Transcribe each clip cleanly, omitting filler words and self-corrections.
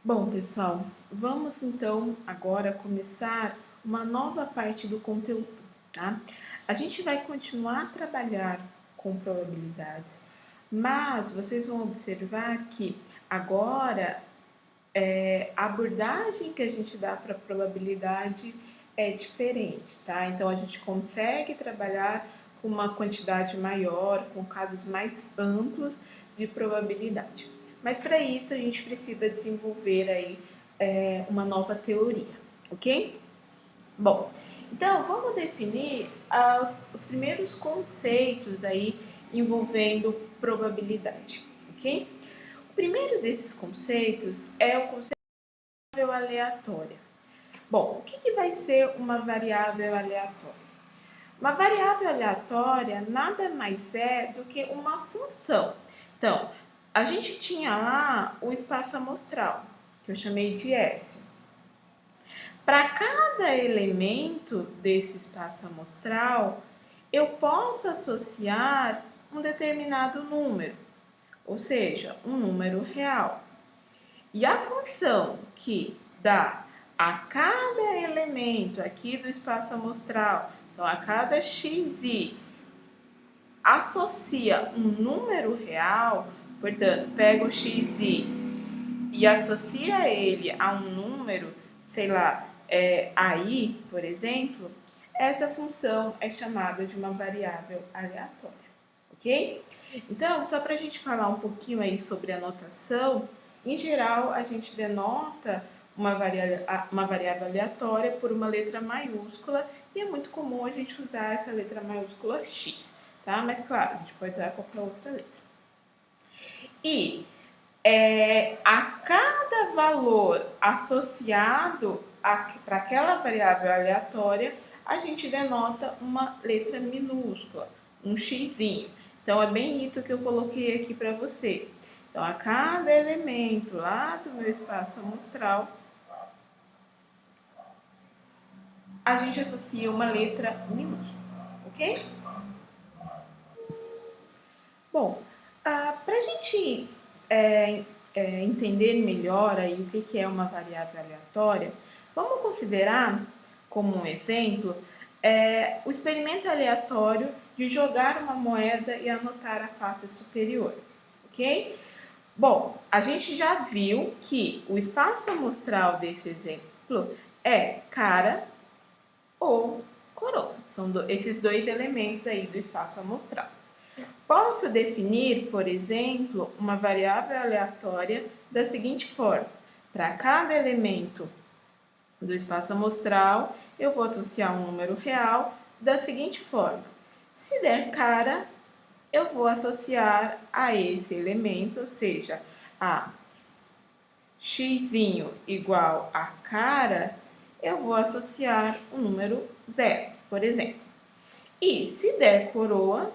Bom, pessoal, vamos então agora começar uma nova parte do conteúdo, tá? A gente vai continuar a trabalhar com probabilidades, mas vocês vão observar que agora a abordagem que a gente dá para a probabilidade é diferente, tá? Então a gente consegue trabalhar com uma quantidade maior, com casos mais amplos de probabilidade. Mas para isso a gente precisa desenvolver aí uma nova teoria, ok? Bom, então vamos definir os primeiros conceitos aí envolvendo probabilidade, ok? O primeiro desses conceitos é o conceito de variável aleatória. Bom, o que vai ser uma variável aleatória? Uma variável aleatória nada mais é do que uma função. Então, a gente tinha lá o espaço amostral, que eu chamei de S. Para cada elemento desse espaço amostral, eu posso associar um determinado número, ou seja, um número real. E a função que dá a cada elemento aqui do espaço amostral, então a cada xi, associa um número real, portanto, pega o xi e associa ele a um número, sei lá, AI, por exemplo, essa função é chamada de uma variável aleatória, ok? Então, só para a gente falar um pouquinho aí sobre a notação, em geral, a gente denota uma variável aleatória por uma letra maiúscula e é muito comum a gente usar essa letra maiúscula X, tá? Mas, claro, a gente pode usar qualquer outra letra. E a cada valor associado para aquela variável aleatória, a gente denota uma letra minúscula, um xizinho. Então, é bem isso que eu coloquei aqui para você. Então, a cada elemento lá do meu espaço amostral, a gente associa uma letra minúscula, ok? Bom, para a gente entender melhor aí o que é uma variável aleatória, vamos considerar como um exemplo o experimento aleatório de jogar uma moeda e anotar a face superior, ok? Bom, a gente já viu que o espaço amostral desse exemplo é cara ou coroa. São esses dois elementos aí do espaço amostral. Posso definir, por exemplo, uma variável aleatória da seguinte forma: para cada elemento do espaço amostral, eu vou associar um número real da seguinte forma: se der cara, eu vou associar a esse elemento, ou seja, a x igual a cara, eu vou associar o número 0, por exemplo. E se der coroa,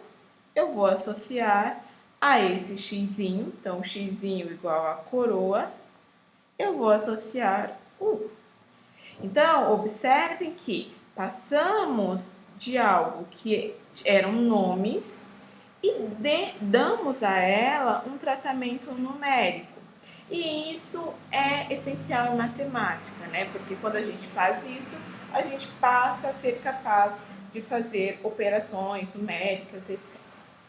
eu vou associar a esse x, então x igual a coroa, eu vou associar o 1. Então, observem que passamos de algo que eram nomes e damos a ela um tratamento numérico. E isso é essencial em matemática, né? Porque quando a gente faz isso, a gente passa a ser capaz de fazer operações numéricas, etc.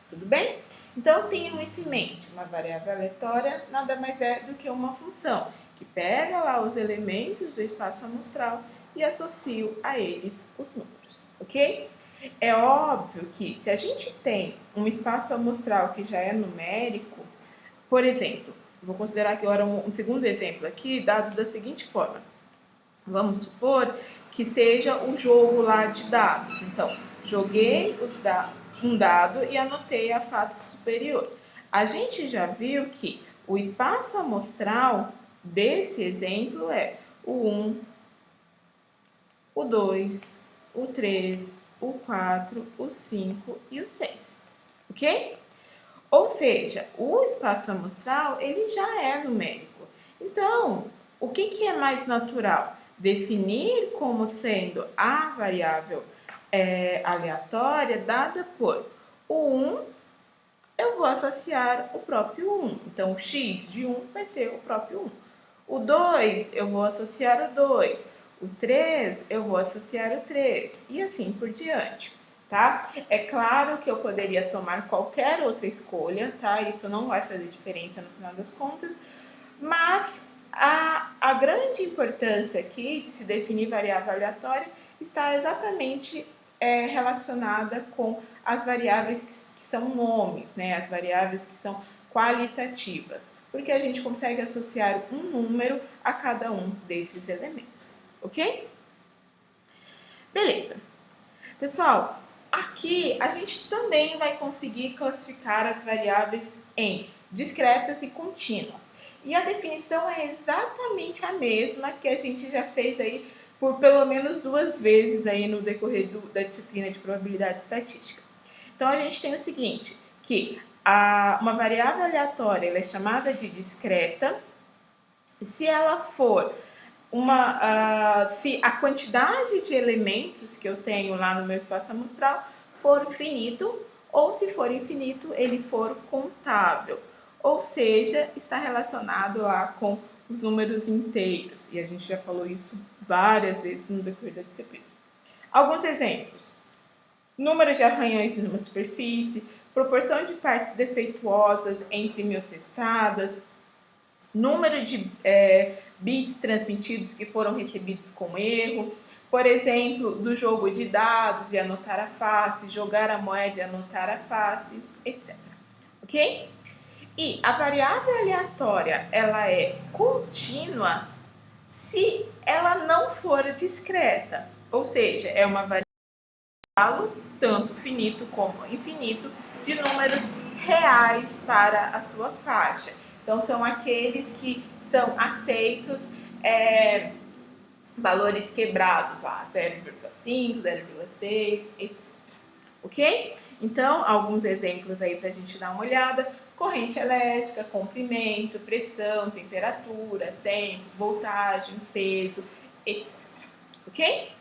Tudo bem? Então, tenham isso em mente. Uma variável aleatória nada mais é do que uma função que pega lá os elementos do espaço amostral e associa a eles os números, ok? É óbvio que se a gente tem um espaço amostral que já é numérico, por exemplo, vou considerar agora um segundo exemplo aqui, dado da seguinte forma. Vamos supor que seja o jogo lá de dados. Então, joguei um dado e anotei a face superior. A gente já viu que o espaço amostral desse exemplo é o 1, o 2, o 3, o 4, o 5 e o 6, ok? Ou seja, o espaço amostral ele já é numérico. Então, o que é mais natural? Definir como sendo a variável aleatória dada por o 1, eu vou associar o próprio 1. Então, o x de 1 vai ser o próprio 1. O 2 eu vou associar o 2. O 3 eu vou associar o 3. E assim por diante, tá? É claro que eu poderia tomar qualquer outra escolha, tá? Isso não vai fazer diferença no final das contas. Mas a grande importância aqui de se definir variável aleatória está exatamente relacionada com as variáveis que são nomes, né? As variáveis que são qualitativas, porque a gente consegue associar um número a cada um desses elementos, ok? Beleza. Pessoal, aqui a gente também vai conseguir classificar as variáveis em discretas e contínuas. E a definição é exatamente a mesma que a gente já fez aí por pelo menos 2 vezes aí no decorrer da disciplina de probabilidade estatística. Então a gente tem o seguinte, que uma variável aleatória ela é chamada de discreta se ela for se a quantidade de elementos que eu tenho lá no meu espaço amostral for finito, ou se for infinito, ele for contável. Ou seja, está relacionado lá com os números inteiros. E a gente já falou isso várias vezes no decorrer da disciplina. Alguns exemplos. Número de arranhões de uma superfície, proporção de partes defeituosas entre 1000 testadas, número de bits transmitidos que foram recebidos com erro, por exemplo, do jogo de dados e anotar a face, jogar a moeda e anotar a face, etc. Ok? E a variável aleatória, ela é contínua se ela não for discreta, ou seja, é uma variável tanto finito como infinito de números reais para a sua faixa. Então, são aqueles que são aceitos valores quebrados lá, 0,5, 0,6, etc. Ok? Então, alguns exemplos aí para a gente dar uma olhada. Corrente elétrica, comprimento, pressão, temperatura, tempo, voltagem, peso, etc. Ok?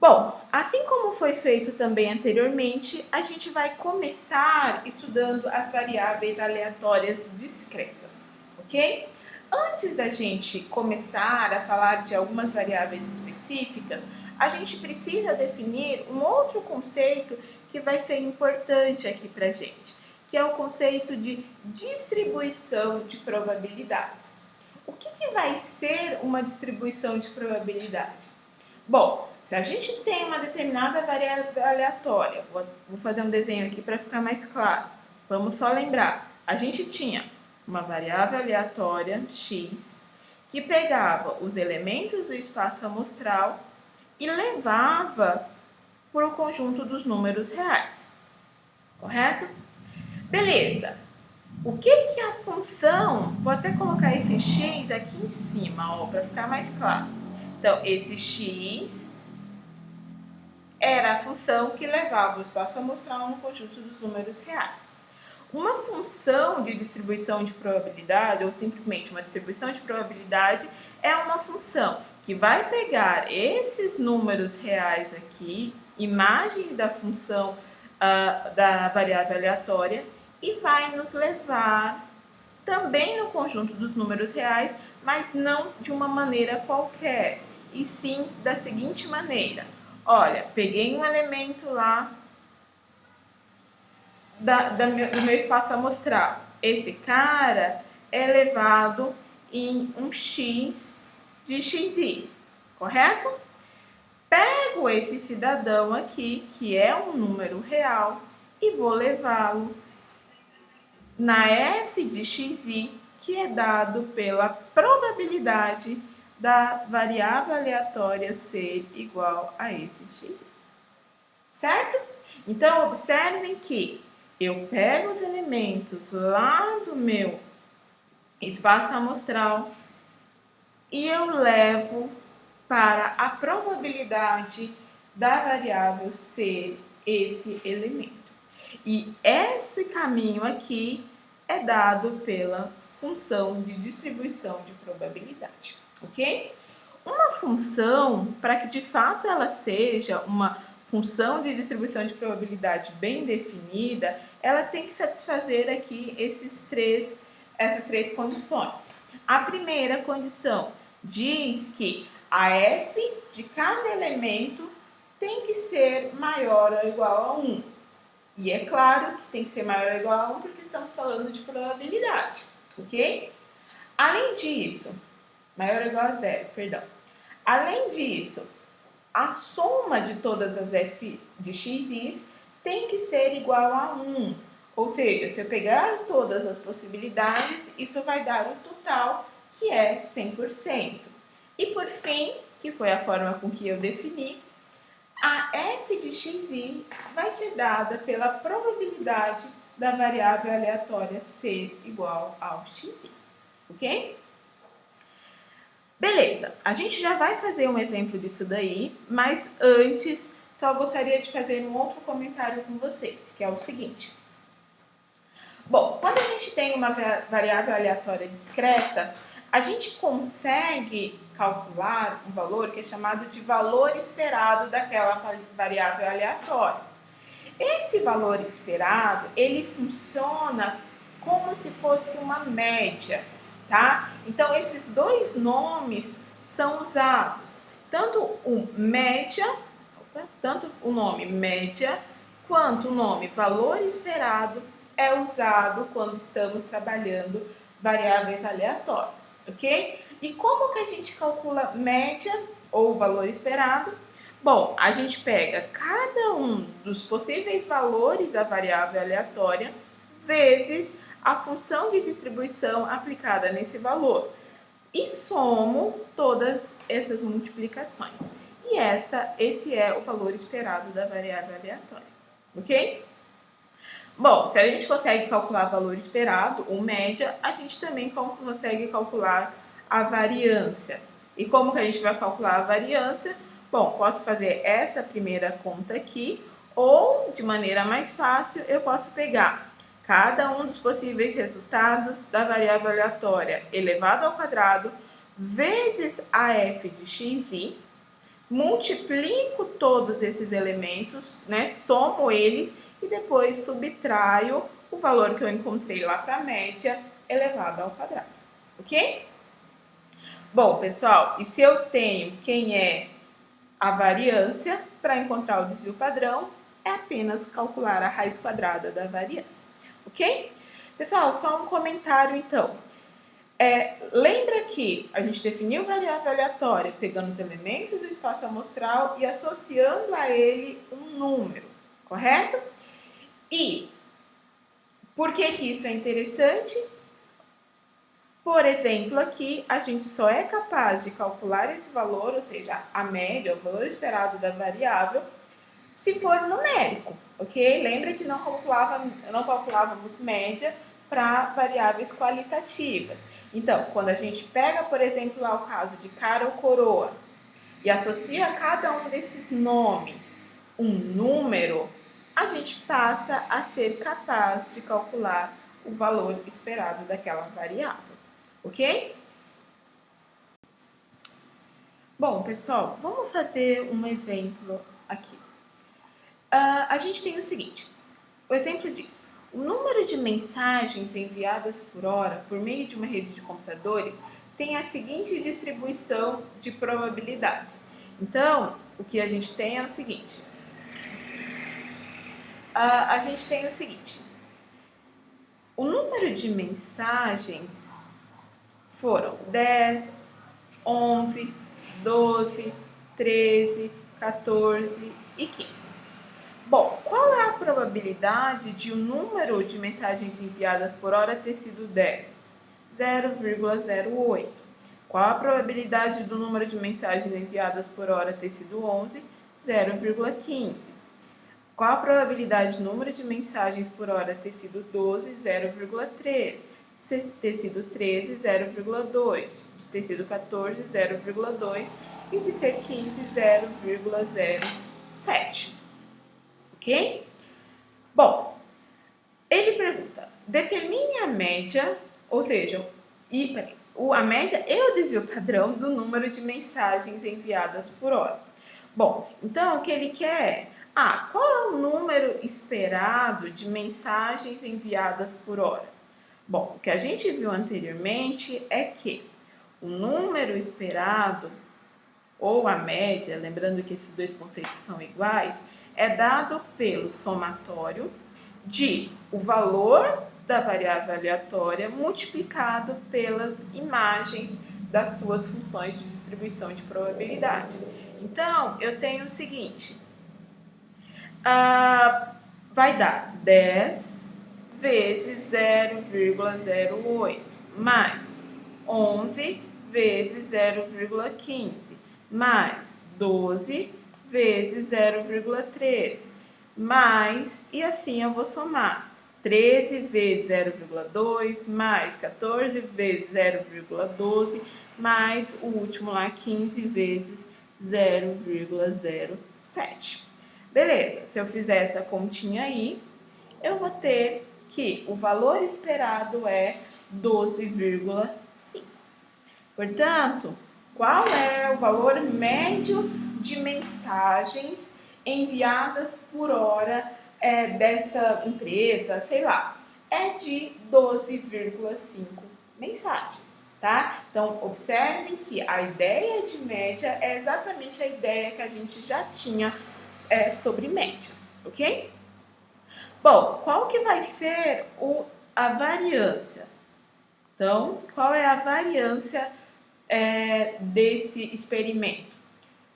Bom, assim como foi feito também anteriormente, a gente vai começar estudando as variáveis aleatórias discretas, ok? Antes da gente começar a falar de algumas variáveis específicas, a gente precisa definir um outro conceito que vai ser importante aqui para a gente, que é o conceito de distribuição de probabilidades. O que vai ser uma distribuição de probabilidade? Bom, se a gente tem uma determinada variável aleatória, vou fazer um desenho aqui para ficar mais claro. Vamos só lembrar, a gente tinha uma variável aleatória, x, que pegava os elementos do espaço amostral e levava para o conjunto dos números reais, correto? Beleza, o que a função, vou até colocar esse x aqui em cima, para ficar mais claro. Então, esse x era a função que levava o espaço amostral no conjunto dos números reais. Uma função de distribuição de probabilidade, ou simplesmente uma distribuição de probabilidade, é uma função que vai pegar esses números reais aqui, imagens da função da variável aleatória, e vai nos levar também no conjunto dos números reais, mas não de uma maneira qualquer, e sim da seguinte maneira. Olha, peguei um elemento lá do meu espaço amostral. Esse cara é elevado em um x de xi, correto? Pego esse cidadão aqui, que é um número real, e vou levá-lo na f de xi, que é dado pela probabilidade da variável aleatória ser igual a esse x. Certo? Então, observem que eu pego os elementos lá do meu espaço amostral e eu levo para a probabilidade da variável ser esse elemento. E esse caminho aqui é dado pela função de distribuição de probabilidade, ok? Uma função, para que de fato ela seja uma função de distribuição de probabilidade bem definida, ela tem que satisfazer aqui essas três condições. A primeira condição diz que a f de cada elemento tem que ser maior ou igual a 1. E é claro que tem que ser maior ou igual a 1 porque estamos falando de probabilidade, ok? Além disso, maior ou igual a 0, perdão. Além disso, a soma de todas as f de xis tem que ser igual a 1. Ou seja, se eu pegar todas as possibilidades, isso vai dar o total, que é 100%. E por fim, que foi a forma com que eu defini, a f de xi vai ser dada pela probabilidade da variável aleatória ser igual ao xi, ok? Beleza, a gente já vai fazer um exemplo disso daí, mas antes só gostaria de fazer um outro comentário com vocês, que é o seguinte. Bom, quando a gente tem uma variável aleatória discreta, a gente consegue calcular um valor que é chamado de valor esperado daquela variável aleatória. Esse valor esperado, ele funciona como se fosse uma média, tá? Então, esses dois nomes são usados. Tanto o nome média, quanto o nome valor esperado é usado quando estamos trabalhando variáveis aleatórias, ok? E como que a gente calcula média ou valor esperado? Bom, a gente pega cada um dos possíveis valores da variável aleatória vezes a função de distribuição aplicada nesse valor e somo todas essas multiplicações. E esse é o valor esperado da variável aleatória, ok? Bom, se a gente consegue calcular o valor esperado, ou média, a gente também consegue calcular a variância. E como que a gente vai calcular a variância? Bom, posso fazer essa primeira conta aqui, ou, de maneira mais fácil, eu posso pegar cada um dos possíveis resultados da variável aleatória elevado ao quadrado vezes a f de xi, multiplico todos esses elementos, né, somo eles e depois subtraio o valor que eu encontrei lá para a média elevado ao quadrado, ok? Bom, pessoal, e se eu tenho quem é a variância, para encontrar o desvio padrão, é apenas calcular a raiz quadrada da variância, ok? Pessoal, só um comentário então. Lembra que a gente definiu variável aleatória pegando os elementos do espaço amostral e associando a ele um número, correto? E por que isso é interessante? Por exemplo, aqui a gente só é capaz de calcular esse valor, ou seja, a média, o valor esperado da variável, se for numérico, ok? Lembra que não calculávamos média para variáveis qualitativas. Então, quando a gente pega, por exemplo, lá o caso de cara ou coroa e associa a cada um desses nomes um número, a gente passa a ser capaz de calcular o valor esperado daquela variável, ok? Bom, pessoal, vamos fazer um exemplo aqui. A gente tem o seguinte, o exemplo diz: o número de mensagens enviadas por hora por meio de uma rede de computadores tem a seguinte distribuição de probabilidade. Então, o que a gente tem é o seguinte. O número de mensagens foram 10, 11, 12, 13, 14 e 15. Bom, qual é a probabilidade de o número de mensagens enviadas por hora ter sido 10? 0,08. Qual a probabilidade do número de mensagens enviadas por hora ter sido 11? 0,15. Qual a probabilidade do número de mensagens por hora ter sido 12? 0,3. Ter sido 13, 0,2. De ter sido 14, 0,2. E de ser 15, 0,07. Ok? Bom, ele pergunta, determine a média, ou seja, a média e o desvio padrão do número de mensagens enviadas por hora. Bom, então o que ele quer é, qual é o número esperado de mensagens enviadas por hora? Bom, o que a gente viu anteriormente é que o número esperado, ou a média, lembrando que esses dois conceitos são iguais, é dado pelo somatório de o valor da variável aleatória multiplicado pelas imagens das suas funções de distribuição de probabilidade. Então, eu tenho o seguinte, vai dar 10 vezes 0,08 mais 11 vezes 0,15 mais 12 vezes 0,3 mais, e assim eu vou somar 13 vezes 0,2 mais 14 vezes 0,12 mais o último lá 15 vezes 0,07. Beleza, se eu fizer essa continha aí, eu vou ter que o valor esperado é 12,5. Portanto, qual é o valor médio de mensagens enviadas por hora desta empresa, sei lá, é de 12,5 mensagens, tá? Então, observem que a ideia de média é exatamente a ideia que a gente já tinha sobre média, ok? Bom, qual que vai ser a variância? Então, qual é a variância desse experimento,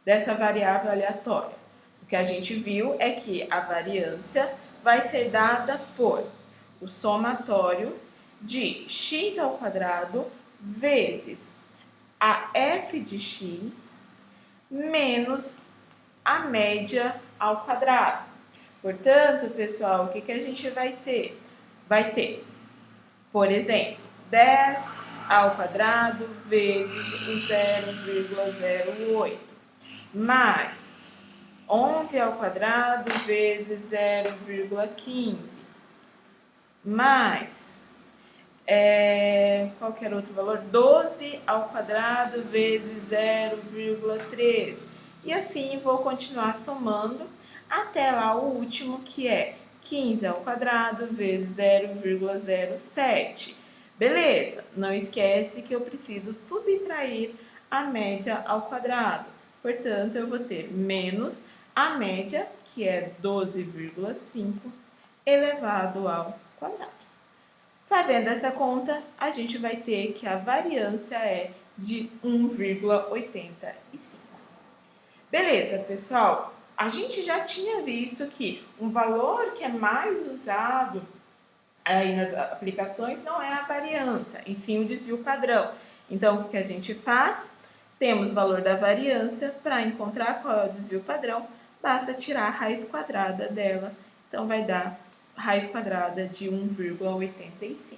dessa variável aleatória? O que a gente viu é que a variância vai ser dada por o somatório de x ao quadrado vezes a f de x menos a média ao quadrado. Portanto, pessoal, o que a gente vai ter? Vai ter, por exemplo, 10 ao quadrado vezes o 0,08 mais 11 ao quadrado vezes 0,15 mais qualquer outro valor, 12 ao quadrado vezes 0,3 e assim vou continuar somando até lá o último, que é 15 ao quadrado vezes 0,07. Beleza, não esquece que eu preciso subtrair a média ao quadrado. Portanto, eu vou ter menos a média, que é 12,5, elevado ao quadrado. Fazendo essa conta, a gente vai ter que a variância é de 1,85. Beleza, pessoal? A gente já tinha visto que um valor que é mais usado aí nas aplicações não é a variância, enfim, o desvio padrão. Então, o que a gente faz? Temos o valor da variância, para encontrar qual é o desvio padrão, basta tirar a raiz quadrada dela. Então, vai dar raiz quadrada de 1,85.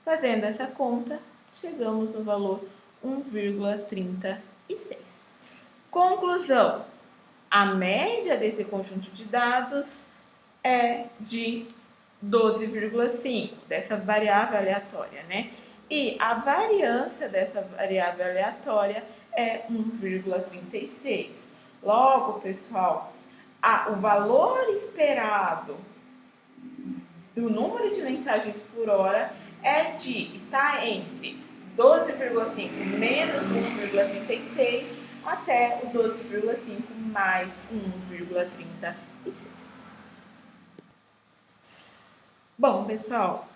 Fazendo essa conta, chegamos no valor 1,36. Conclusão: a média desse conjunto de dados é de 12,5, dessa variável aleatória, né? E a variância dessa variável aleatória é 1,36. Logo, pessoal, o valor esperado do número de mensagens por hora está entre 12,5 menos 1,36 até o 12,5 mais 1,36. Bom, pessoal,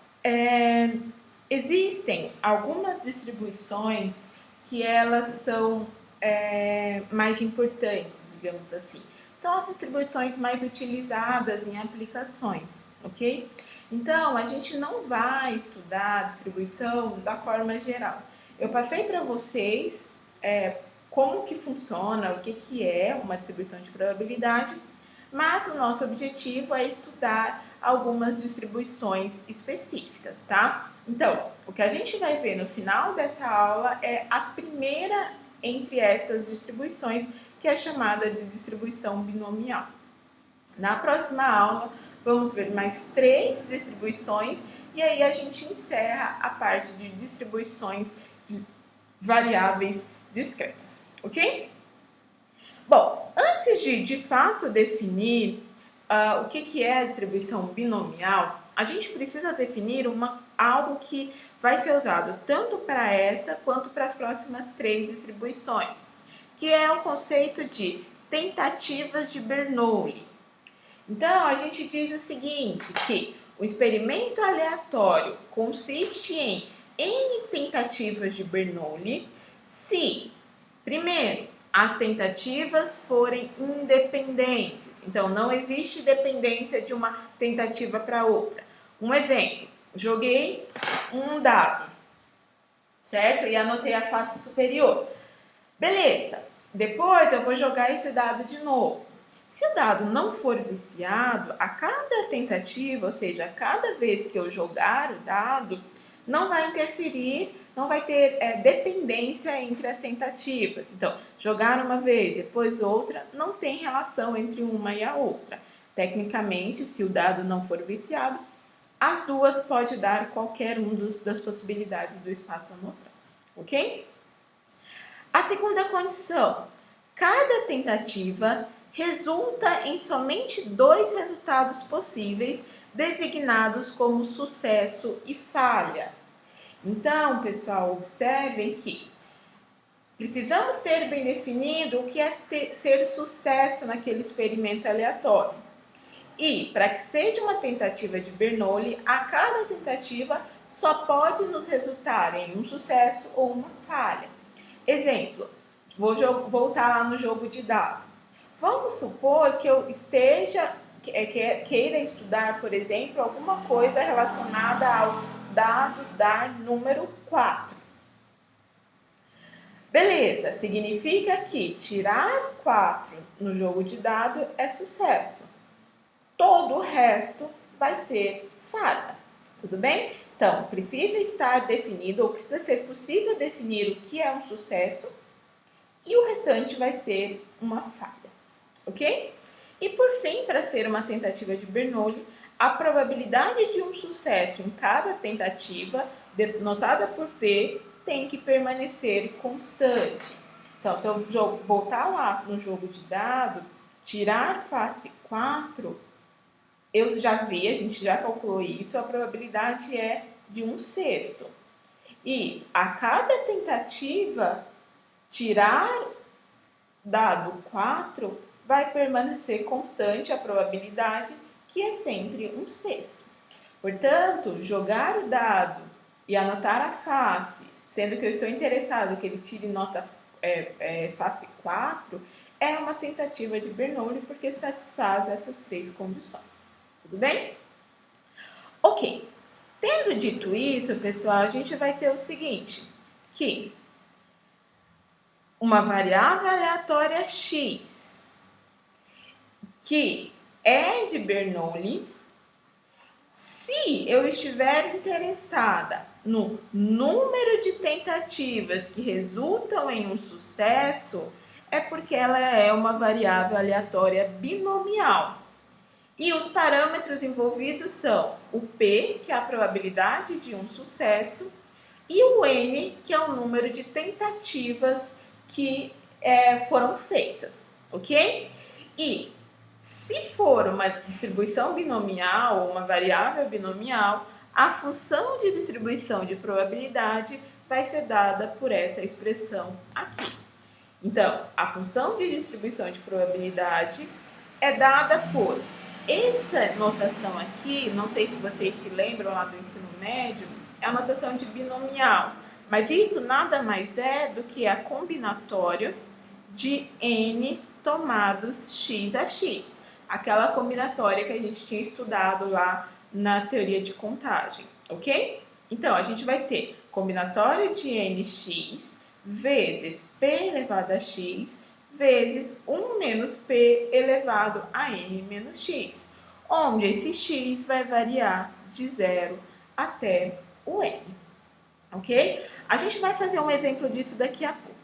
existem algumas distribuições que elas são mais importantes, digamos assim. São as distribuições mais utilizadas em aplicações, ok? Então, a gente não vai estudar a distribuição da forma geral. Eu passei para vocês como que funciona, o que é uma distribuição de probabilidade, mas o nosso objetivo é estudar algumas distribuições específicas, tá? Então, o que a gente vai ver no final dessa aula é a primeira entre essas distribuições, que é chamada de distribuição binomial. Na próxima aula, vamos ver mais 3 distribuições e aí a gente encerra a parte de distribuições de variáveis discretas, ok? Bom, antes de fato definir o que é a distribuição binomial, a gente precisa definir algo que vai ser usado tanto para essa quanto para as próximas 3 distribuições, que é o conceito de tentativas de Bernoulli. Então, a gente diz o seguinte, que o experimento aleatório consiste em N tentativas de Bernoulli se, primeiro, as tentativas forem independentes. Então, não existe dependência de uma tentativa para outra. Um exemplo, joguei um dado, certo? E anotei a face superior. Beleza, depois eu vou jogar esse dado de novo. Se o dado não for viciado, a cada tentativa, ou seja, a cada vez que eu jogar o dado, não vai interferir, não vai ter dependência entre as tentativas. Então, jogar uma vez, depois outra, não tem relação entre uma e a outra. Tecnicamente, se o dado não for viciado, as duas pode dar qualquer das possibilidades do espaço amostral, ok? A segunda condição, cada tentativa resulta em somente 2 resultados possíveis, designados como sucesso e falha. Então, pessoal, observem que precisamos ter bem definido o que é ser sucesso naquele experimento aleatório. E, para que seja uma tentativa de Bernoulli, a cada tentativa só pode nos resultar em um sucesso ou uma falha. Exemplo, vou voltar lá no jogo de dado. Vamos supor que eu queira estudar, por exemplo, alguma coisa relacionada ao dado dar número 4. Beleza, significa que tirar 4 no jogo de dado é sucesso. Todo o resto vai ser falha. Tudo bem? Então, precisa estar definido, ou precisa ser possível definir o que é um sucesso, e o restante vai ser uma falha. Ok? E por fim, para ser uma tentativa de Bernoulli, a probabilidade de um sucesso em cada tentativa, denotada por P, tem que permanecer constante. Então, se eu voltar lá no jogo de dado, tirar face 4, eu já vi, a gente já calculou isso, a probabilidade é de 1/6. E a cada tentativa, tirar dado 4, vai permanecer constante a probabilidade, que é sempre 1/6. Portanto, jogar o dado e anotar a face, sendo que eu estou interessado que ele tire nota face 4, é uma tentativa de Bernoulli, porque satisfaz essas 3 condições. Tudo bem? Ok. Tendo dito isso, pessoal, a gente vai ter o seguinte, que uma variável aleatória x, que é de Bernoulli, se eu estiver interessada no número de tentativas que resultam em um sucesso, é porque ela é uma variável aleatória binomial. E os parâmetros envolvidos são o P, que é a probabilidade de um sucesso, e o N, que é o número de tentativas que foram feitas, ok? E se for uma distribuição binomial ou uma variável binomial, a função de distribuição de probabilidade vai ser dada por essa expressão aqui. Então, a função de distribuição de probabilidade é dada por essa notação aqui, não sei se vocês se lembram lá do ensino médio, é a notação de binomial. Mas isso nada mais é do que a combinatória de n tomados x a x. Aquela combinatória que a gente tinha estudado lá na teoria de contagem, ok? Então, a gente vai ter combinatória de nx vezes p elevado a x vezes 1 menos p elevado a n menos x, onde esse x vai variar de 0 até o n, ok? A gente vai fazer um exemplo disso daqui a pouco.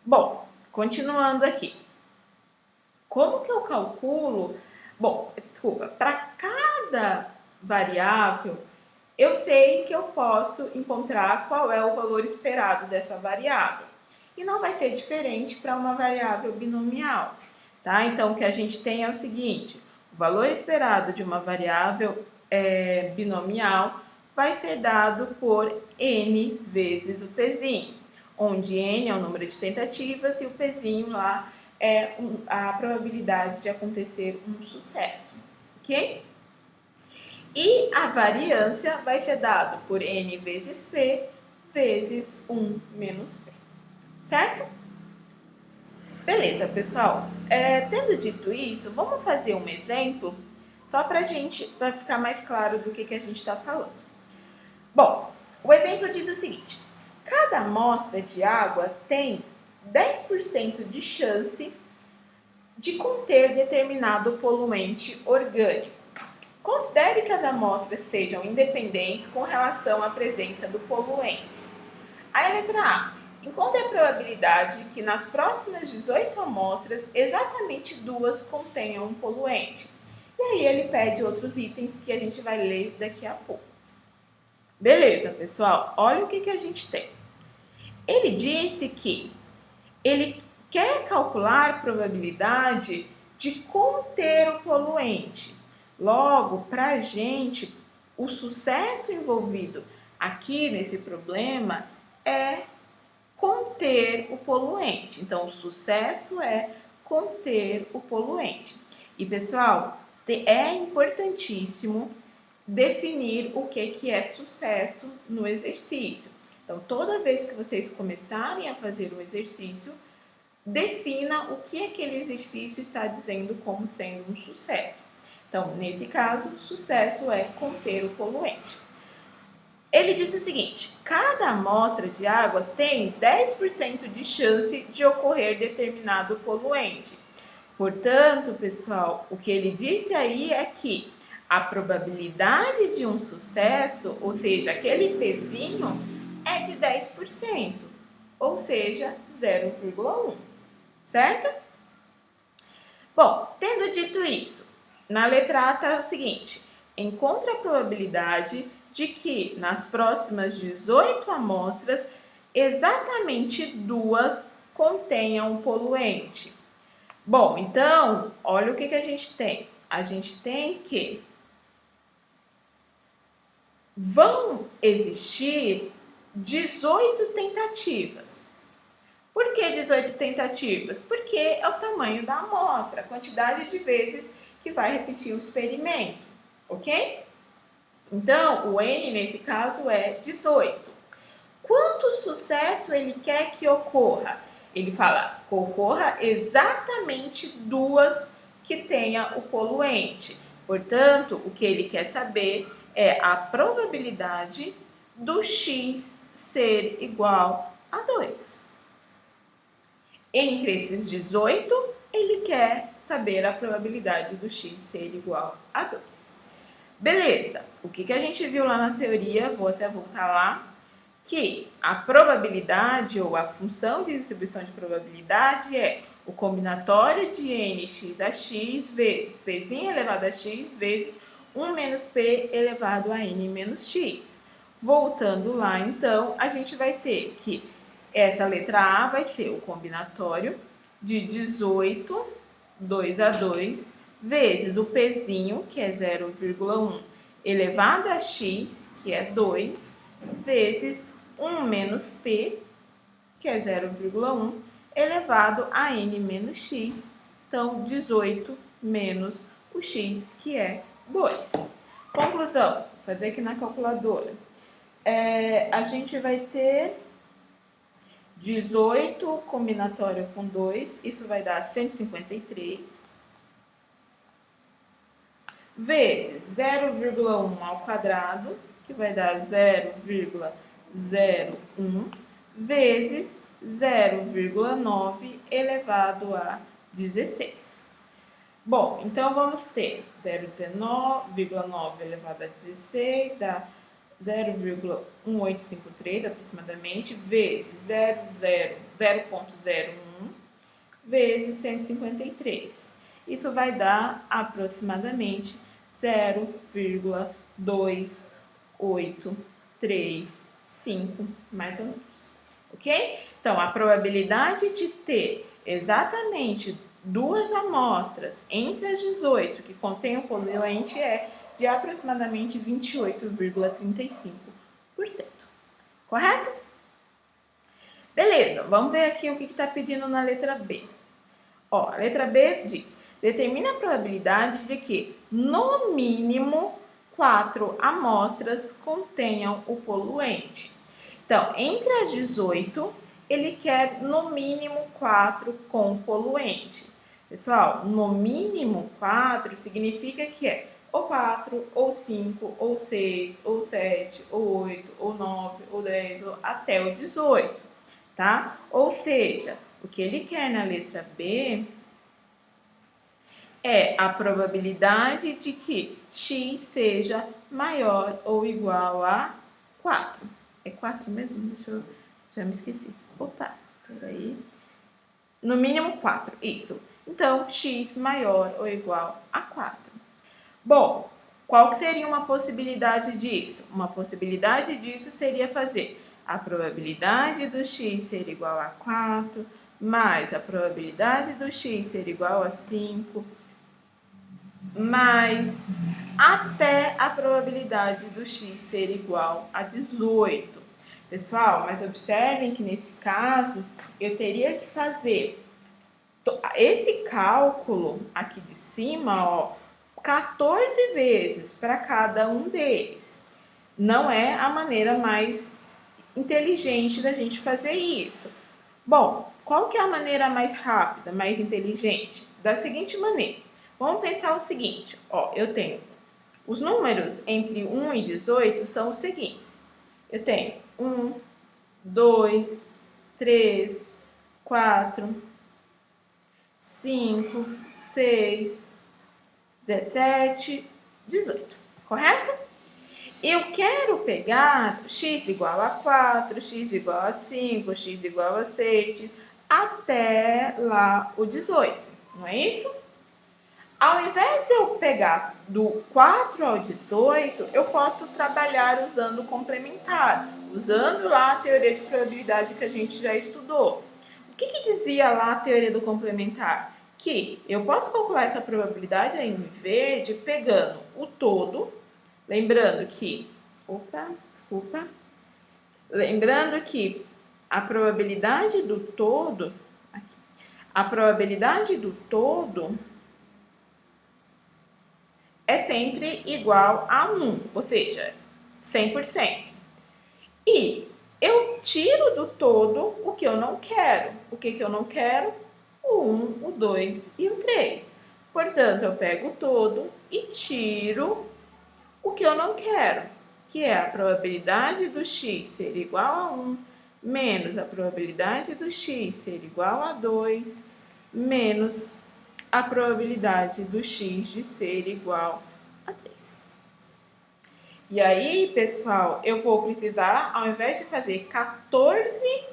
Bom, continuando aqui. Como que eu calculo? Bom, desculpa, para cada variável, eu sei que eu posso encontrar qual é o valor esperado dessa variável. E não vai ser diferente para uma variável binomial, tá? Então, o que a gente tem é o seguinte, o valor esperado de uma variável binomial vai ser dado por n vezes o pzinho, onde n é o número de tentativas e o pzinho lá é a probabilidade de acontecer um sucesso, ok? E a variância vai ser dado por n vezes p vezes 1 menos p, certo? Beleza, pessoal. Tendo dito isso, vamos fazer um exemplo só para ficar mais claro do que a gente está falando. Bom, o exemplo diz o seguinte: cada amostra de água tem 10% de chance de conter determinado poluente orgânico. Considere que as amostras sejam independentes com relação à presença do poluente. Aí, letra A. Encontre a probabilidade que nas próximas 18 amostras, exatamente 2 contenham um poluente. E aí ele pede outros itens que a gente vai ler daqui a pouco. Beleza, pessoal? Olha o que a gente tem. Ele disse que ele quer calcular a probabilidade de conter o poluente. Logo, para a gente, o sucesso envolvido aqui nesse problema é conter o poluente. Então, o sucesso é conter o poluente. E, pessoal, é importantíssimo definir o que é sucesso no exercício. Então, toda vez que vocês começarem a fazer um exercício, defina o que aquele exercício está dizendo como sendo um sucesso. Então, nesse caso, sucesso é conter o poluente. Ele diz o seguinte: cada amostra de água tem 10% de chance de ocorrer determinado poluente. Portanto, pessoal, o que ele disse aí é que a probabilidade de um sucesso, ou seja, aquele pezinho, é de 10%, ou seja, 0,1, certo? Bom, tendo dito isso, na letra A está o seguinte: encontre a probabilidade de que nas próximas 18 amostras, exatamente 2 contenham um poluente. Bom, então, olha o que a gente tem. A gente tem que vão existir 18 tentativas. Por que 18 tentativas? Porque é o tamanho da amostra, a quantidade de vezes que vai repetir o experimento, ok? Então, o N nesse caso é 18. Quanto sucesso ele quer que ocorra? Ele fala que ocorra exatamente 2 que tenha o poluente. Portanto, o que ele quer saber é a probabilidade do X ser igual a 2. Entre esses 18, ele quer saber a probabilidade do X ser igual a 2. Beleza, o que a gente viu lá na teoria, vou até voltar lá, que a probabilidade ou a função de distribuição de probabilidade é o combinatório de nx a x vezes pzinho elevado a x vezes 1 menos p elevado a n menos x. Voltando lá, então, a gente vai ter que essa letra A vai ser o combinatório de 18, 2 a 2, vezes o pzinho, que é 0,1, elevado a x, que é 2, vezes 1 menos p, que é 0,1, elevado a n menos x. Então, 18 menos o x, que é 2. Conclusão, vou fazer aqui na calculadora. A gente vai ter 18 combinatório com 2, isso vai dar 153, vezes 0,1 ao quadrado, que vai dar 0,01, vezes 0,9 elevado a 16. Bom, então vamos ter 0,9 elevado a 16, dá 0,1853 aproximadamente, vezes 0,01 vezes 153. Isso vai dar aproximadamente 0,2835, mais ou menos, ok? Então, a probabilidade de ter exatamente 2 amostras entre as 18 que contêm o poluente é de aproximadamente 28,35%. Correto? Beleza, vamos ver aqui o que está pedindo na letra B. Ó, a letra B diz: determina a probabilidade de que, no mínimo, 4 amostras contenham o poluente. Então, entre as 18, ele quer no mínimo 4 com poluente. Pessoal, no mínimo 4 significa que é ou 4, ou 5, ou 6, ou 7, ou 8, ou 9, ou 10, ou até o 18, tá? Ou seja, o que ele quer na letra B é a probabilidade de que x seja maior ou igual a 4. É 4 mesmo? Deixa eu... Já me esqueci. Opa, peraí. No mínimo 4, isso. Então, x maior ou igual a 4. Bom, qual que seria uma possibilidade disso? Uma possibilidade disso seria fazer a probabilidade do x ser igual a 4, mais a probabilidade do x ser igual a 5, mais até a probabilidade do x ser igual a 18. Pessoal, mas observem que nesse caso eu teria que fazer esse cálculo aqui de cima, ó, 14 vezes para cada um deles. Não é a maneira mais inteligente da gente fazer isso. Bom, qual que é a maneira mais rápida, mais inteligente? Da seguinte maneira. Vamos pensar o seguinte, ó, eu tenho os números entre 1 e 18 são os seguintes. Eu tenho 1, 2, 3, 4, 5, 6, 17, 18, correto? Eu quero pegar x igual a 4, x igual a 5, x igual a 6, até lá o 18, não é isso? Ao invés de eu pegar do 4 ao 18, eu posso trabalhar usando o complementar, usando lá a teoria de probabilidade que a gente já estudou. O que dizia lá a teoria do complementar? Que eu posso calcular essa probabilidade aí em verde pegando o todo, lembrando que... Lembrando que a probabilidade do todo... A probabilidade do todo é sempre igual a 1, ou seja, 100%. E eu tiro do todo o que eu não quero. O que eu não quero? O 1, o 2 e o 3. Portanto, eu pego o todo e tiro o que eu não quero, que é a probabilidade do x ser igual a 1, menos a probabilidade do x ser igual a 2, menos a probabilidade do x de ser igual a 3. E aí, pessoal, eu vou precisar, ao invés de fazer 14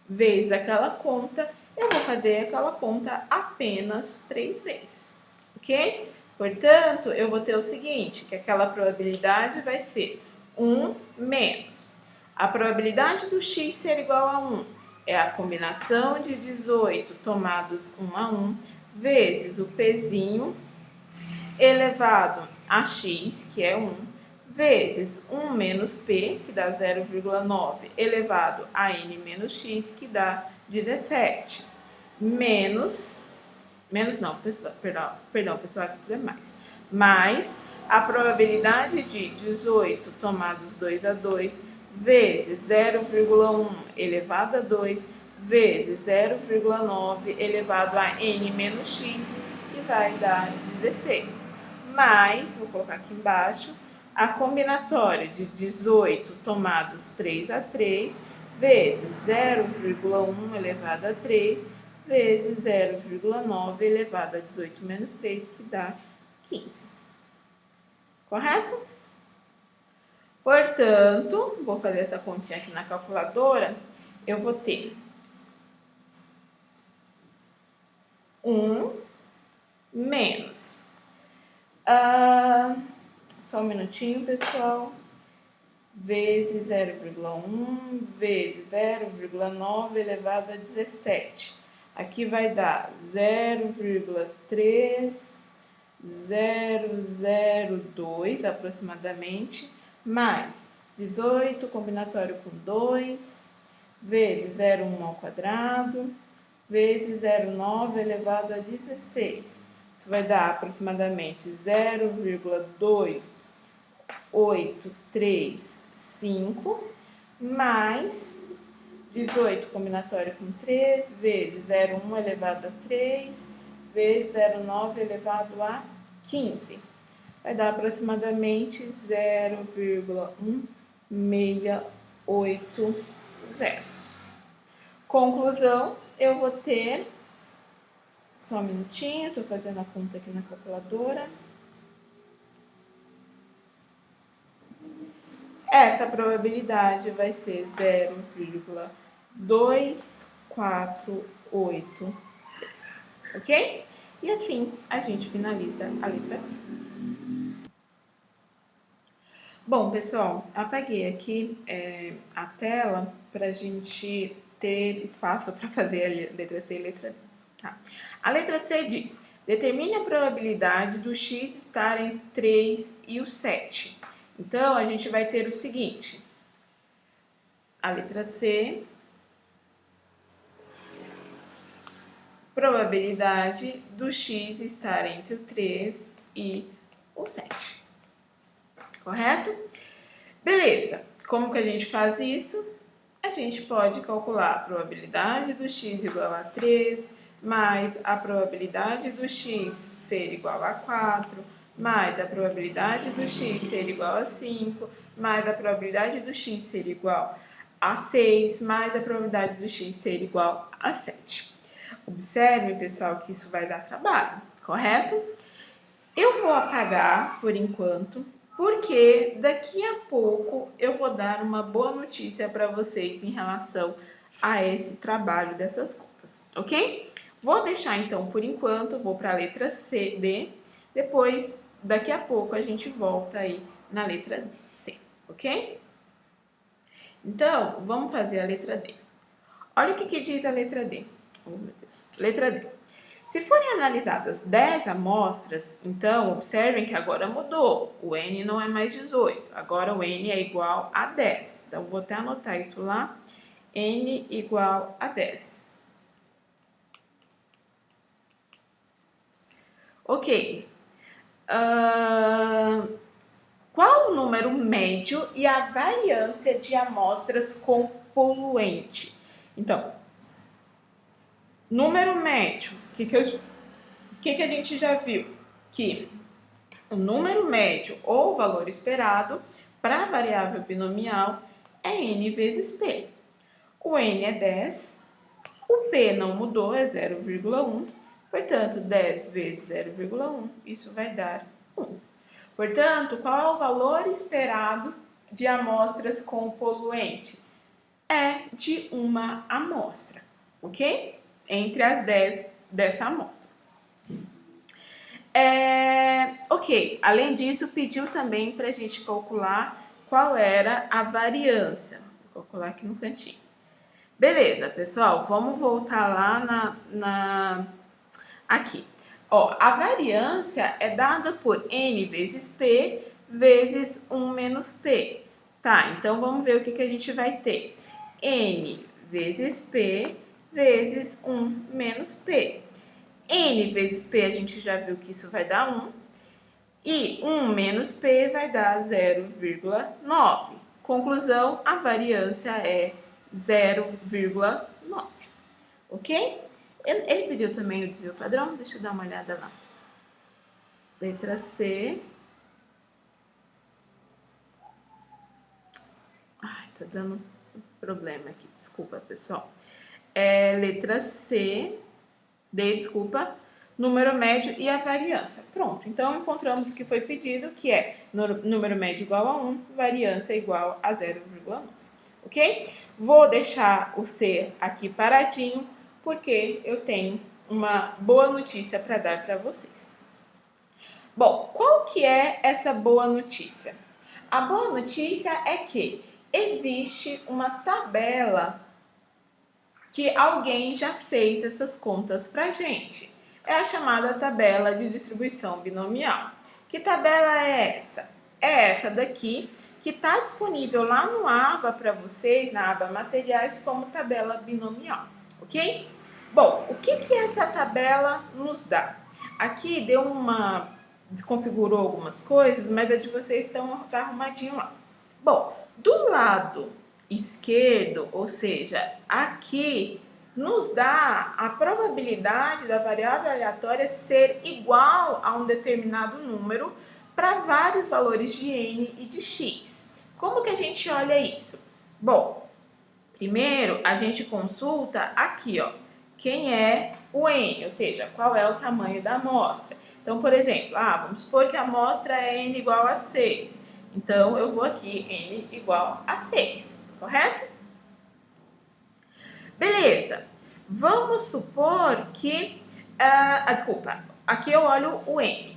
vezes aquela conta, eu vou fazer aquela conta apenas 3 vezes, ok? Portanto, eu vou ter o seguinte, que aquela probabilidade vai ser 1 menos. A probabilidade do x ser igual a 1 é a combinação de 18 tomados 1 a 1, vezes o pzinho elevado a x, que é 1, vezes 1 menos p, que dá 0,9, elevado a n menos x, que dá 17, menos não, perdão, pessoal, aqui tudo é mais a probabilidade de 18 tomados 2 a 2, vezes 0,1 elevado a 2, vezes 0,9 elevado a n menos x, que vai dar 16. Mais, vou colocar aqui embaixo, a combinatória de 18 tomados 3 a 3, vezes 0,1 elevado a 3, vezes 0,9 elevado a 18 menos 3, que dá 15. Correto? Portanto, vou fazer essa continha aqui na calculadora, eu vou ter 1 menos... só um minutinho, pessoal. Vezes 0,1 vezes 0,9 elevado a 17. Aqui vai dar 0,3 0,002 aproximadamente, mais 18 combinatório com 2, vezes 0,1 ao quadrado, vezes 0,9 elevado a 16. Isso vai dar aproximadamente 0,2835 mais 18 combinatório com 3 vezes 0,1 elevado a 3 vezes 0,9 elevado a 15. Vai dar aproximadamente 0,1680. Conclusão, eu vou ter... Só um minutinho, estou fazendo a conta aqui na calculadora. Essa probabilidade vai ser 0,2483, ok? E assim a gente finaliza a letra B. Bom, pessoal, apaguei aqui a tela para a gente ter espaço para fazer a letra C e a letra D. Tá. A letra C diz: determine a probabilidade do x estar entre 3 e o 7. Então, a gente vai ter o seguinte: a letra C, probabilidade do x estar entre o 3 e o 7. Correto? Beleza. Como que a gente faz isso? A gente pode calcular a probabilidade do x igual a 3, mais a probabilidade do x ser igual a 4, mais a probabilidade do x ser igual a 5, mais a probabilidade do x ser igual a 6, mais a probabilidade do x ser igual a 7. Observe, pessoal, que isso vai dar trabalho, correto? Eu vou apagar por enquanto, porque daqui a pouco eu vou dar uma boa notícia para vocês em relação a esse trabalho dessas contas, ok? Vou deixar então por enquanto, vou para a letra C, D, depois, daqui a pouco, a gente volta aí na letra C, ok? Então, vamos fazer a letra D. Olha o que diz a letra D. Oh, meu Deus. Letra D. Se forem analisadas 10 amostras, então, observem que agora mudou. O N não é mais 18, agora o N é igual a 10. Então, vou até anotar isso lá. N igual a 10. Ok. Qual o número médio e a variância de amostras com poluente? Então, número médio, o que a gente já viu? Que o número médio ou valor esperado para a variável binomial é n vezes p. O n é 10, o p não mudou, é 0,1, portanto, 10 vezes 0,1, isso vai dar 1. Portanto, qual é o valor esperado de amostras com poluente? É de uma amostra, ok? Entre as 10 dessa amostra. Ok, além disso, pediu também para a gente calcular qual era a variância. Vou calcular aqui no cantinho. Beleza, pessoal, vamos voltar lá aqui. Ó, a variância é dada por n vezes p vezes 1 menos p. Tá, então vamos ver o que a gente vai ter. N vezes p vezes 1 menos p. N vezes p a gente já viu que isso vai dar 1. E 1 menos p vai dar 0,9. Conclusão, a variância é 0,9. Ok? Ele pediu também o desvio padrão, deixa eu dar uma olhada lá. Letra C. Ai, tá dando problema aqui, desculpa, pessoal. Letra C, D, desculpa, número médio e a variância. Pronto, então encontramos o que foi pedido, que é número médio igual a 1, variância igual a 0,9. Ok? Vou deixar o C aqui paradinho, porque eu tenho uma boa notícia para dar para vocês. Bom, qual que é essa boa notícia? A boa notícia é que existe uma tabela que alguém já fez essas contas pra gente. é a chamada tabela de distribuição binomial. Que tabela é essa? É essa daqui, que está disponível lá no AVA para vocês, na aba Materiais, como tabela binomial, ok? Bom, o que essa tabela nos dá? Aqui deu desconfigurou algumas coisas, mas a de vocês tá arrumadinho lá. Bom, do lado esquerdo, ou seja, aqui, nos dá a probabilidade da variável aleatória ser igual a um determinado número para vários valores de n e de x. Como que a gente olha isso? Bom, primeiro a gente consulta aqui, ó, quem é o n, ou seja, qual é o tamanho da amostra. Então, por exemplo, vamos supor que a amostra é n igual a 6. Então, eu vou aqui n igual a 6, correto? Beleza, vamos supor que, desculpa, aqui eu olho o n.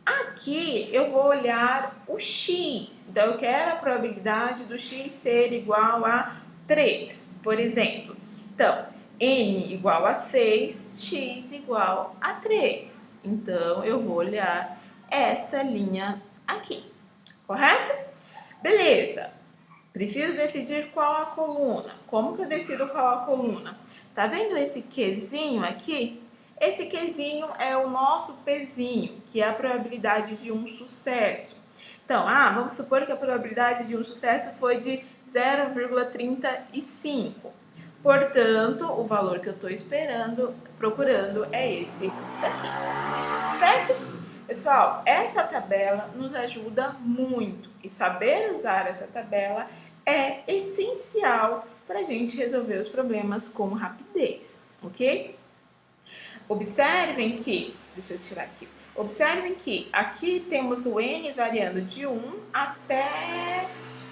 Aqui eu vou olhar o x, então eu quero a probabilidade do x ser igual a 3, por exemplo. Então, n igual a 6, x igual a 3. Então, eu vou olhar esta linha aqui, correto? Beleza. Preciso decidir qual a coluna. Como que eu decido qual a coluna? Tá vendo esse Qzinho aqui? Esse Qzinho é o nosso Pzinho, que é a probabilidade de um sucesso. Então, vamos supor que a probabilidade de um sucesso foi de 0,35. Portanto, o valor que eu estou procurando é esse daqui. Certo? Pessoal, essa tabela nos ajuda muito e saber usar essa tabela é essencial para a gente resolver os problemas com rapidez, ok? Observem que, deixa eu tirar aqui, observem que aqui temos o n variando de 1 até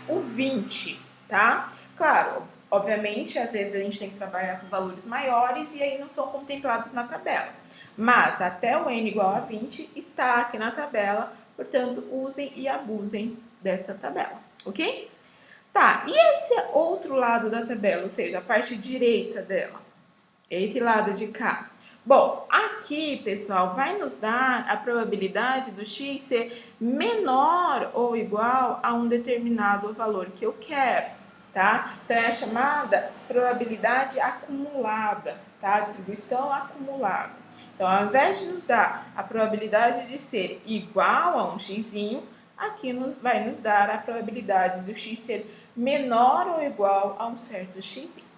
o 20, tá? Claro, obviamente, às vezes a gente tem que trabalhar com valores maiores e aí não são contemplados na tabela. Mas até o n igual a 20 está aqui na tabela, portanto, usem e abusem dessa tabela, ok? Tá, e esse outro lado da tabela, ou seja, a parte direita dela, esse lado de cá? Bom, aqui, pessoal, vai nos dar a probabilidade do x ser menor ou igual a um determinado valor que eu quero, tá? Então, é a chamada probabilidade acumulada, tá? Distribuição acumulada. Então, ao invés de nos dar a probabilidade de ser igual a um xzinho, aqui vai nos dar a probabilidade do x ser menor ou igual a um certo xzinho.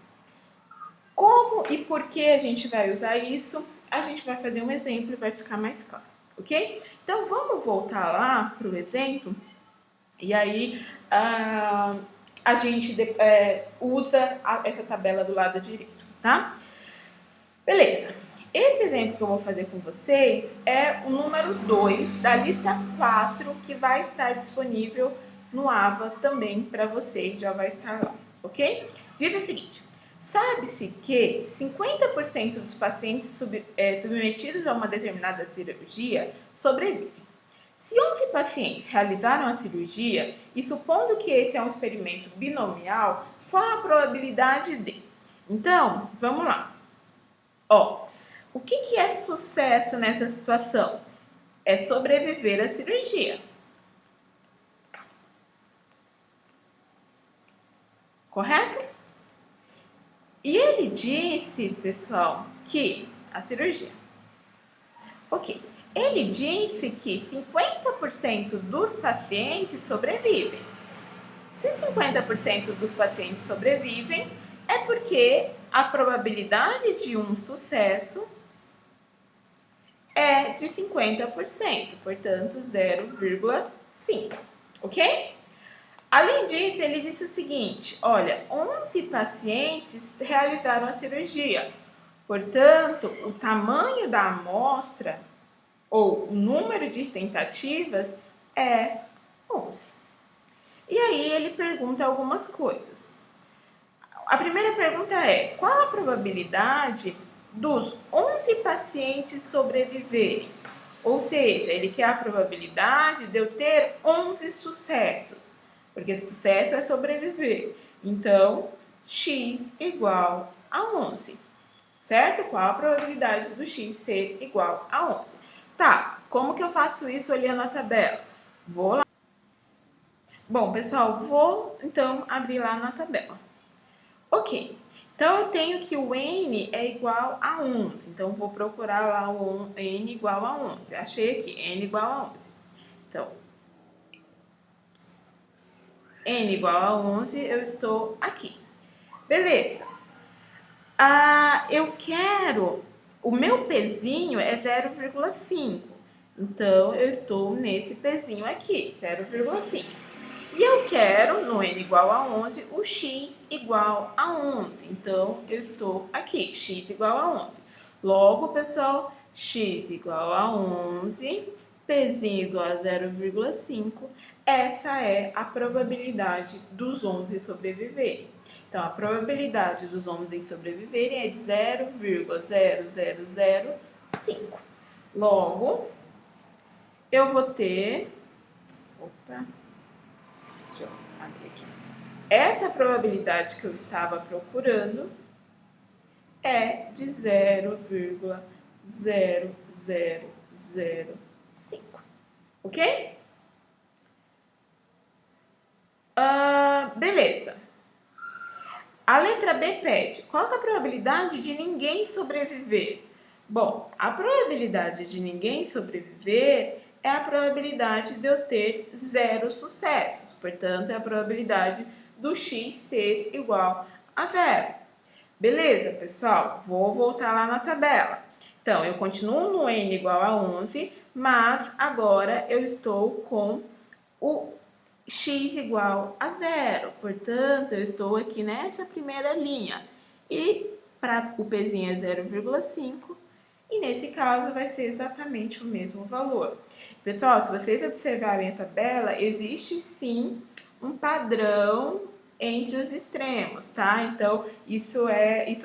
Como e por que a gente vai usar isso? A gente vai fazer um exemplo e vai ficar mais claro, ok? Então, vamos voltar lá para o exemplo e aí a gente usa essa tabela do lado direito, tá? Beleza. Esse exemplo que eu vou fazer com vocês é o número 2 da lista 4 que vai estar disponível no AVA também para vocês, já vai estar lá, ok? Diz o seguinte: sabe-se que 50% dos pacientes submetidos a uma determinada cirurgia sobrevivem. Se 11 pacientes realizaram a cirurgia, e supondo que esse é um experimento binomial, qual a probabilidade de? Então, vamos lá. O que é sucesso nessa situação? É sobreviver à cirurgia. Correto? E ele disse, pessoal, que a cirurgia. Ok. Ele disse que 50% dos pacientes sobrevivem. Se 50% dos pacientes sobrevivem, é porque a probabilidade de um sucesso é de 50%, portanto 0,5, ok? Além disso, ele disse o seguinte: olha, 11 pacientes realizaram a cirurgia, portanto, o tamanho da amostra, ou o número de tentativas, é 11. E aí ele pergunta algumas coisas. A primeira pergunta é: qual a probabilidade dos 11 pacientes sobreviverem? Ou seja, ele quer a probabilidade de eu ter 11 sucessos, porque sucesso é sobreviver. Então, x igual a 11. certo? Qual a probabilidade do x ser igual a 11? Tá, como que eu faço isso olhando a tabela? Vou lá. Bom, pessoal, vou então abrir lá na tabela. Ok, então eu tenho que o n é igual a 11, então vou procurar lá o n igual a 11. Achei aqui, n igual a 11. Então, n igual a 11, eu estou aqui. Beleza. Eu quero, o meu pezinho é 0,5, então eu estou nesse pezinho aqui, 0,5. E eu quero, no n igual a 11, o x igual a 11. Então, eu estou aqui, x igual a 11. Logo, pessoal, x igual a 11, pezinho igual a 0,5. Essa é a probabilidade dos 11 sobreviverem. Então, a probabilidade dos 11 sobreviverem é de 0,0005. Logo, eu vou ter... Opa... Deixa eu abrir aqui. Essa probabilidade que eu estava procurando é de 0,0005, ok? Beleza. A letra B pede, qual é a probabilidade de ninguém sobreviver? Bom, a probabilidade de ninguém sobreviver é a probabilidade de eu ter 0 sucessos. Portanto, é a probabilidade do x ser igual a 0. Beleza, pessoal? Vou voltar lá na tabela. Então, eu continuo no n igual a 11, mas agora eu estou com o x igual a 0. Portanto, eu estou aqui nessa primeira linha. E para o pezinho é 0,5. E nesse caso vai ser exatamente o mesmo valor. Pessoal, se vocês observarem a tabela, existe sim um padrão entre os extremos, tá? Então, isso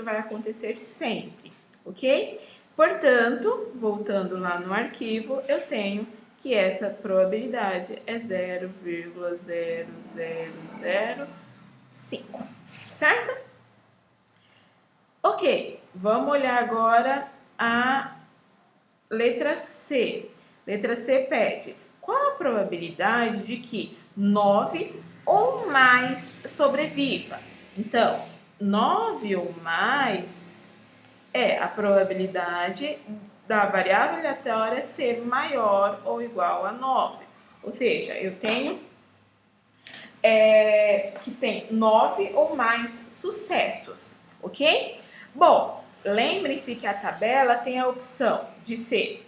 vai acontecer sempre, ok? Portanto, voltando lá no arquivo, eu tenho que essa probabilidade é 0,0005, certo? Ok, vamos olhar agora a letra C. Letra C pede, qual a probabilidade de que 9 ou mais sobreviva? Então, 9 ou mais é a probabilidade da variável aleatória ser maior ou igual a 9. Ou seja, eu tenho que tem 9 ou mais sucessos, ok? Bom, lembrem-se que a tabela tem a opção de ser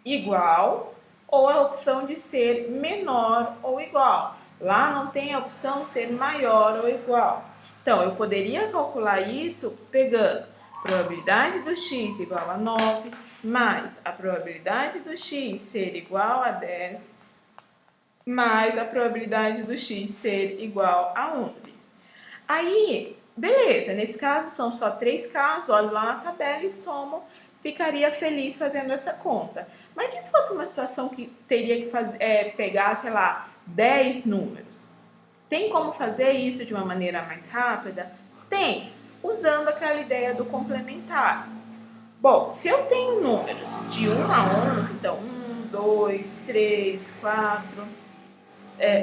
igual ou a opção de ser menor ou igual. Lá não tem a opção de ser maior ou igual. Então, eu poderia calcular isso pegando a probabilidade do x igual a 9, mais a probabilidade do x ser igual a 10, mais a probabilidade do x ser igual a 11. Aí, beleza, nesse caso são só 3 casos, olho lá na tabela e somo, ficaria feliz fazendo essa conta. Mas se fosse uma situação que teria que pegar, sei lá, 10 números, tem como fazer isso de uma maneira mais rápida? Tem, usando aquela ideia do complementar. Bom, se eu tenho números de 1 a 11, então 1, 2, 3, 4,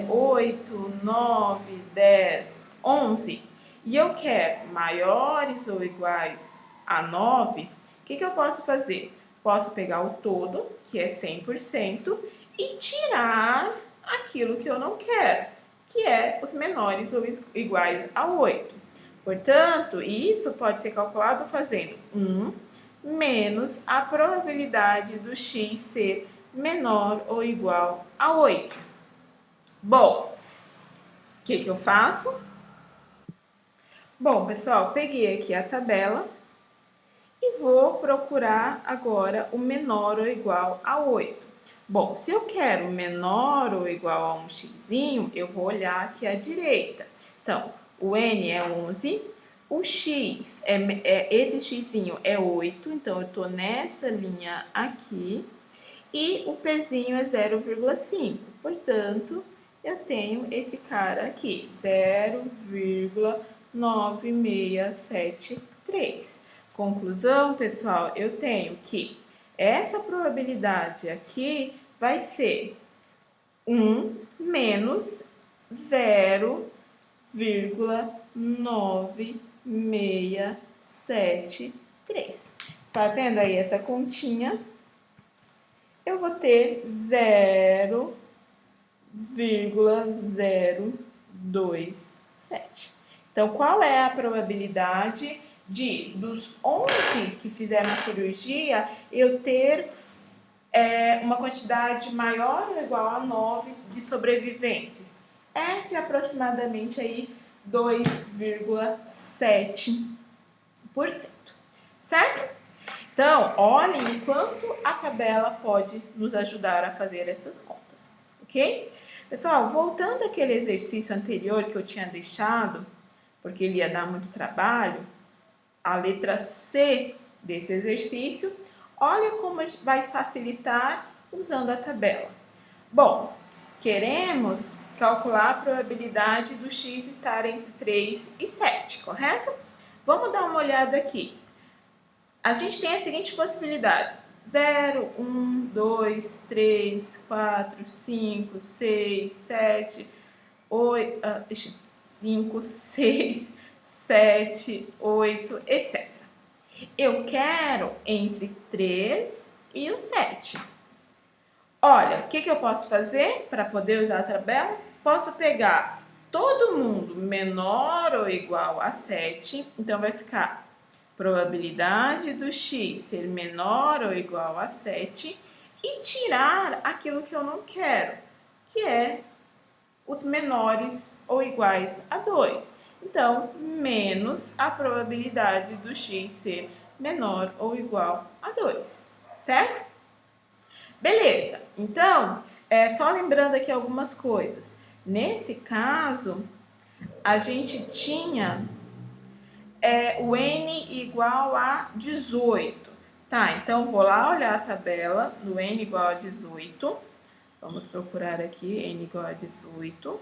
8, 9, 10, 11, e eu quero maiores ou iguais a 9, o que eu posso fazer? Posso pegar o todo, que é 100%, e tirar aquilo que eu não quero, que é os menores ou iguais a 8. Portanto, isso pode ser calculado fazendo 1 menos a probabilidade do x ser menor ou igual a 8. Bom, o que eu faço? Bom, pessoal, peguei aqui a tabela e vou procurar agora o menor ou igual a 8. Bom, se eu quero menor ou igual a um x, eu vou olhar aqui à direita. Então, o n é 11, o x, esse x é 8, então eu estou nessa linha aqui, e o pezinho é 0,5, portanto, eu tenho esse cara aqui, 0,9673. Conclusão, pessoal, eu tenho que essa probabilidade aqui vai ser 1 menos 0,9673. Fazendo aí essa continha, eu vou ter 0,027. Então, qual é a probabilidade dos 11 que fizeram a cirurgia, eu ter uma quantidade maior ou igual a 9 de sobreviventes? É de aproximadamente aí 2,7%, certo? Então, olhem o quanto a tabela pode nos ajudar a fazer essas contas, ok? Pessoal, voltando àquele exercício anterior que eu tinha deixado, porque ele ia dar muito trabalho, a letra C desse exercício, olha como vai facilitar usando a tabela. Bom, queremos calcular a probabilidade do x estar entre 3 e 7, correto? Vamos dar uma olhada aqui. A gente tem a seguinte possibilidade: 0, 1, 2, 3, 4, 5, 6, 7, 8, 5, 6, 7, 8, etc. Eu quero entre 3 e o 7. Olha, o que eu posso fazer para poder usar a tabela? Posso pegar todo mundo menor ou igual a 7, então vai ficar probabilidade do x ser menor ou igual a 7 e tirar aquilo que eu não quero, que é os menores ou iguais a 2. Então, menos a probabilidade do x ser menor ou igual a 2, certo? Beleza, então, só lembrando aqui algumas coisas. Nesse caso, a gente tinha o n igual a 18. Tá, então vou lá olhar a tabela do n igual a 18. Vamos procurar aqui n igual a 18.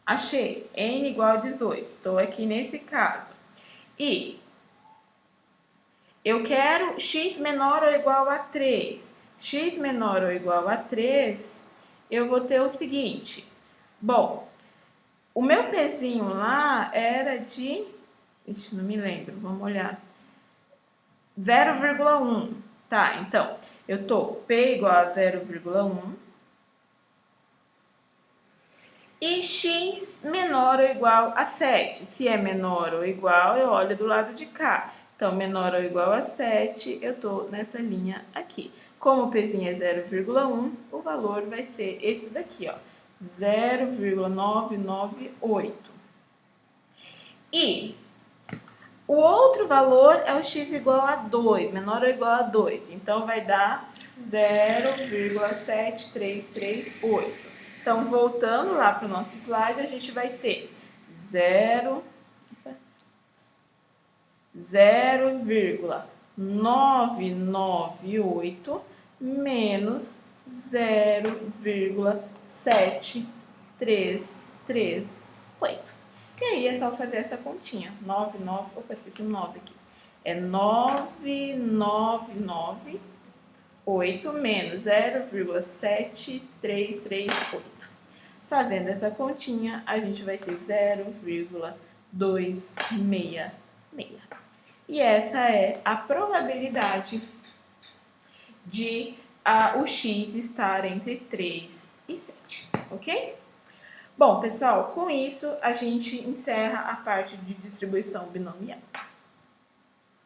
Achei, n igual a 18. Estou aqui nesse caso. E eu quero x menor ou igual a 3. X menor ou igual a 3, eu vou ter o seguinte. Bom, o meu pezinho lá era de... Ixi, não me lembro, vamos olhar. 0,1. Tá, então, eu tô P igual a 0,1. E x menor ou igual a 7. Se é menor ou igual, eu olho do lado de cá. Então, menor ou igual a 7, eu tô nessa linha aqui. Como o pezinho é 0,1, o valor vai ser esse daqui, ó. 0,998. E o outro valor é o x igual a 2, menor ou igual a 2. Então, vai dar 0,7338. Então, voltando lá para o nosso slide, a gente vai ter 0,998 menos 0,7338. E aí é só fazer essa continha. 99, opa, esqueci um 9 aqui. É 9998 menos 0,7338. Fazendo essa continha, a gente vai ter 0,266. E essa é a probabilidade de o x estar entre 3 e 7, ok? Bom, pessoal, com isso a gente encerra a parte de distribuição binomial.